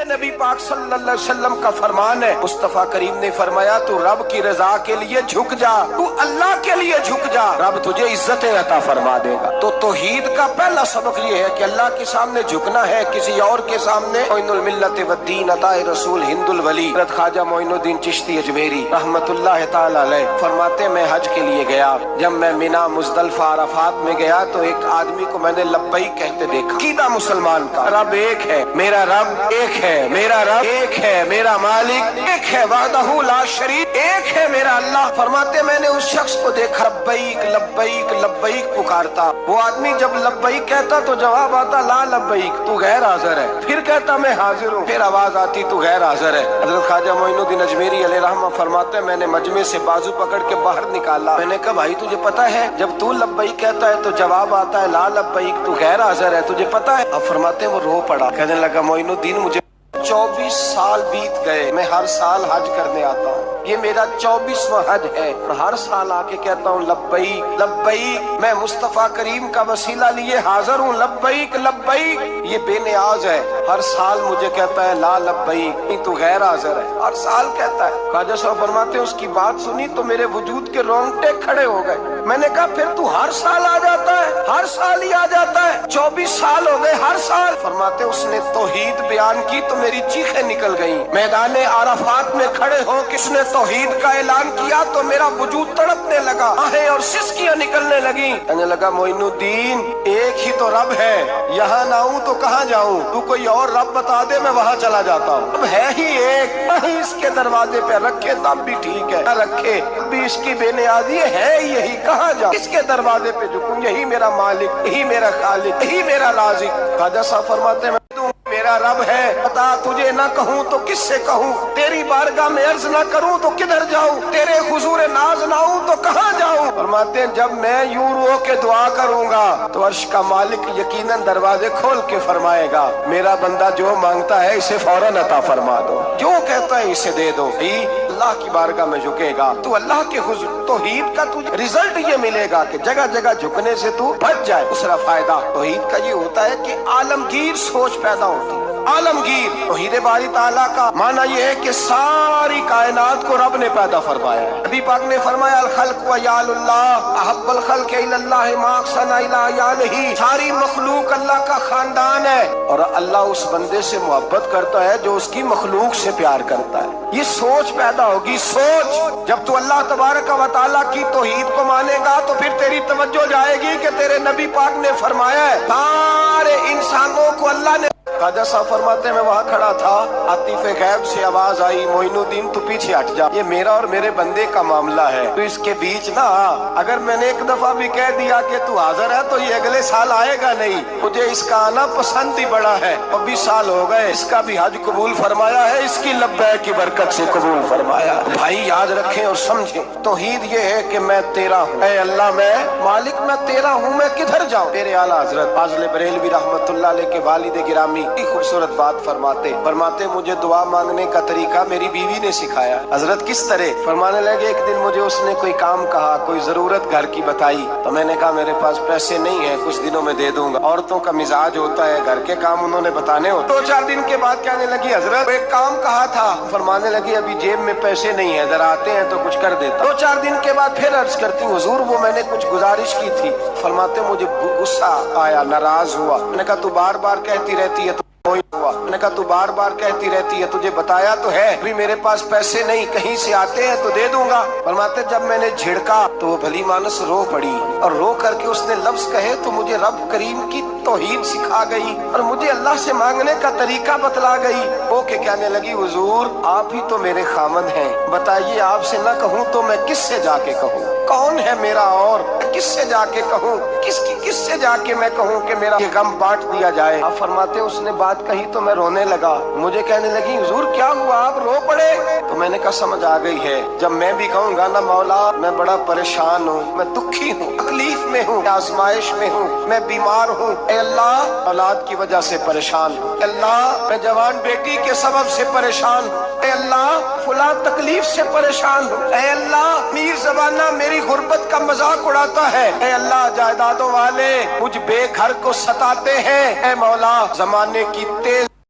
नबी पाक सल्लल्लाहु अलैहि वसल्लम का फरमान है। मुस्तफा करीम ने फरमाया तू रब की रजा के लिए झुक जा, तू अल्लाह के लिए झुक जा, रब तुझे इज्जतें अता फरमा देगा। तो तौहीद का पहला सबक ये है कि अल्लाह के सामने झुकना है, किसी और के सामने। मोइनुल मिल्लत वद्दीन अताए रसूल हिंदुल वली हज़रत ख्वाजा मोइनुद्दीन चिश्ती अजमेरी रहमतुल्लाह तआला अलैह फरमाते मैं हज के लिए गया, जब मैं मिना मुज़दलिफा अरफात में गया तो एक आदमी को मैंने लब्बैक कहते देखा। कीदा मुसलमान का रब एक है, मेरा रब एक है, मेरा रब एक है, मेरा मालिक एक है, वहदहू ला शरीक एक है मेरा अल्लाह। फरमाते मैंने उस शख्स को देखा लब्बैक लब्बैक लब्बैक पुकारता। वो आदमी जब लब्बैक कहता तो जवाब आता ला लब्बैक, तू गैर हाजिर है। फिर कहता मैं हाजिर हूँ, फिर आवाज आती तू गैर हाजिर है। हज़रत ख्वाजा मोइनुद्दीन अजमेरी अलैहि रहमा फरमाते मैंने मजमे से बाजू पकड़ के बाहर निकाला। मैंने कहा भाई तुझे पता है जब तू लब्बैक कहता है तो जवाब आता है ला लब्बैक, तू गैर हाजिर है, तुझे पता है? अब फरमाते वो रो पड़ा, कहने लगा मोइनुद्दीन मुझे 24 साल बीत गए, मैं हर साल हज करने आता हूँ, ये मेरा 24वां हज है और हर साल आके कहता हूँ लब्बैक लब्बैक, मैं मुस्तफा करीम का वसीला लिए हाजिर हूँ, लब्बैक लब्बैक। ये बेनियाज है, हर साल मुझे कहता है ला लब्बैक, नहीं तू गैर हाजिर है, हर साल कहता है। ख्वाजा साहब फरमाते उसकी बात सुनी तो मेरे वजूद के रोंगटे खड़े हो गए। मैंने कहा फिर तू हर साल आ जाता है, हर साल ही आ जाता है, 24 साल हो गए हर साल। फरमाते उसने तौहीद बयान की तो मेरी चीखें निकल गई। मैदान आराफात में खड़े हो किसने तौहीद का ऐलान किया तो मेरा वजूद तड़पने लगा, आहें और सिसकियां निकलने लगी। कहने लगा मोइनुद्दीन एक ही तो रब है, यहाँ ना आऊं तो कहाँ जाऊं, तू कोई और रब बता दे मैं वहाँ चला जाता हूँ। अब है ही एक, वहीं इसके दरवाजे पे रखे तब भी ठीक है, न रखे भी इसकी बेनियाजी है यही, कहाँ जाऊं, इसके दरवाजे पे झुकूं, यही मेरा मालिक, यही मेरा खालिक, यही मेरा राज़िक। ख्वाजा साहब फरमाते हैं मेरा रब है, बता तुझे ना कहूँ तो किससे कहूँ, तेरी बारगाह में अर्ज ना करूँ तो किधर जाऊँ, तेरे हुजूर नाज ना आऊँ तो कहाँ जाऊँ। फरमाते हैं जब मैं यूं रो के दुआ करूंगा तो अर्श का मालिक यकीनन दरवाजे खोल के फरमाएगा मेरा बंदा जो मांगता है इसे फौरन अता फरमा दो, जो कहता है इसे दे दो। अल्लाह की बारगाह में झुकेगा तू अल्लाह के हुजूर, तौहीद का तुझे रिजल्ट ये मिलेगा कि जगह जगह झुकने से तू बच जाए। दूसरा फायदा तौहीद का ये होता है कि आलमगीर सोच पैदा होती है। आलमगीर तौहीद बारी ताला का माना ये है कि सारी कायनात को रब ने पैदा फरमाया है। नबी पाक ने फरमाया अल खल्क व यालुल्लाह अहब्बल खल्क इलल्लाह मा अहसना इला यालिही, सारी मखलूक अल्लाह का खानदान है और अल्लाह उस बंदे से मोहब्बत करता है जो उसकी मखलूक से प्यार करता है। ये सोच पैदा होगी, सोच। जब तू अल्लाह तबारक व तआला की तौहीद को मानेगा तो फिर तेरी तवज्जो जाएगी कि तेरे नबी पाक ने फरमाया है सारे इंसानों को अल्लाह ने। ख्वाजा साहब फरमाते मैं वहाँ खड़ा था, आतिफ़े गैब से आवाज आई मोइनुद्दीन तू पीछे हट जा, ये मेरा और मेरे बंदे का मामला है, तो इसके बीच ना अगर मैंने एक दफा भी कह दिया कि तू हाजिर है तो ये अगले साल आएगा नहीं, मुझे इसका आना पसंद ही बड़ा है। 24 साल हो गए, इसका भी हज कबूल फरमाया है, इसकी लब्बैक की बरकत से कबूल फरमाया। भाई याद रखें और समझें तौहीद ये है कि मैं तेरा हूँ, ऐ अल्लाह मैं मालिक मैं तेरा हूँ, मैं किधर जाऊँ। तेरे आला हजरत फाज़िल बरेलवी रहमतुल्लाह अलैह के वालिद गिरामी खूबसूरत बात फरमाते मुझे दुआ मांगने का तरीका मेरी बीवी ने सिखाया। हजरत किस तरह? फरमाने लगे एक दिन मुझे उसने कोई काम कहा, कोई जरूरत घर की बताई, तो मैंने कहा मेरे पास पैसे नहीं है, कुछ दिनों में दे दूंगा। औरतों का मिजाज होता है घर के काम उन्होंने बताने होते। 2-4 दिन के बाद कहने लगी हजरत एक काम कहा था, फरमाने लगी अभी जेब में पैसे नहीं है, जरा आते हैं तो कुछ कर देता। 2-4 दिन के बाद फिर अर्ज करती हूँ हुजूर वो मैंने कुछ गुजारिश की थी। फरमाते मुझे गुस्सा आया, नाराज हुआ। मैंने कहा तू बार बार कहती रहती है हुआ। मैंने कहा तू बार बार कहती रहती है, तुझे बताया तो है अभी मेरे पास पैसे नहीं, कहीं से आते हैं तो दे दूंगा। फरमाते जब मैंने झिड़का तो वो भली मानस रो पड़ी और रो करके उसने लफ्ज कहे तो मुझे रब करीम की तौहीद सिखा गई और मुझे अल्लाह से मांगने का तरीका बतला गई। वो के कहने लगी हुजूर आप ही तो मेरे खामन हैं, बताइए आपसे न कहूँ तो मैं किससे जाके कहूँ, कौन है मेरा और किससे जाके कहूँ, किससे जाके मैं कहूँ कि मेरा ये गम बांट दिया जाए। आप फरमाते उसने बात कही तो मैं रोने लगा। मुझे कहने लगी हुजूर क्या हुआ आप रो पड़े? तो मैंने कहा समझ आ गई है, जब मैं भी कहूँगा ना मौला मैं बड़ा परेशान हूँ, मैं दुखी हूँ, तकलीफ में हूँ, आजमाइश में हूँ, मैं बीमार हूँ, ऐ अल्लाह औलाद की वजह से परेशान हूँ, अल्लाह मैं जवान बेटी के सबब से परेशान हूँ, ऐ अल्लाह फुला तकलीफ से परेशान हूँ, ऐ अल्लाह मीर ज़बाना मेरी गुर्बत का मजाक उड़ाता है, ऐ अल्लाह जायदादों वाले मुझ बेघर को सताते हैं, ऐ मौला जमाने की तेज